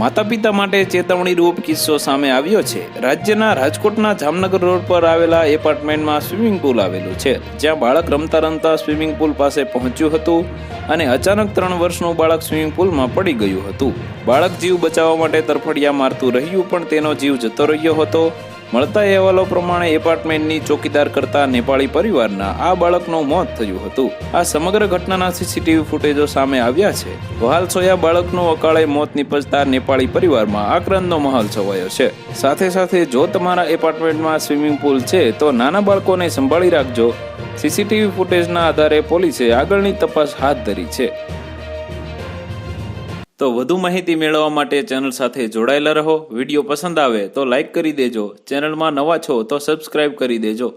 માતા પિતા માટે ચેતવણી રૂપ કિસ્સો સામે આવ્યો છે। રાજ્યના રાજકોટના જામનગર રોડ પર આવેલા એપાર્ટમેન્ટમાં સ્વિમિંગ પુલ આવેલું છે, જ્યાં બાળક રમતા રમતા સ્વિમિંગ પુલ પાસે પહોંચ્યું હતું અને અચાનક 3 વર્ષનું બાળક સ્વિમિંગ પુલમાં પડી ગયું હતું। બાળક જીવ બચાવવા માટે તરફડિયા મારતું રહ્યું, પણ તેનો જીવ જતો રહ્યો હતો। મળતા અહેવાલો પ્રમાણે એપાર્ટમેન્ટની ચોકીદાર કરતા નેપાળી પરિવારના આ બાળકનું મોત થયું હતું। આ સમગ્ર ઘટનાના સીસીટીવી ફૂટેજો સામે આવ્યા છે। વહાલ સોયા બાળકનું અકાળે મોત નિપજતા નેપાળી પરિવારમાં આક્રંદનો માહોલ છવાયો છે। સાથે સાથે જો તમારા એપાર્ટમેન્ટમાં સ્વિમિંગ પુલ છે તો નાના બાળકોને સંભાળી રાખજો। સીસીટીવી ફૂટેજના આધારે પોલીસે આગળની તપાસ હાથ ધરી છે। તો વધુ માહિતી મેળવવા માટે ચેનલ સાથે જોડાયેલા રહો। વિડીયો પસંદ આવે તો લાઈક કરી દેજો। ચેનલમાં નવા છો તો સબસ્ક્રાઇબ કરી દેજો।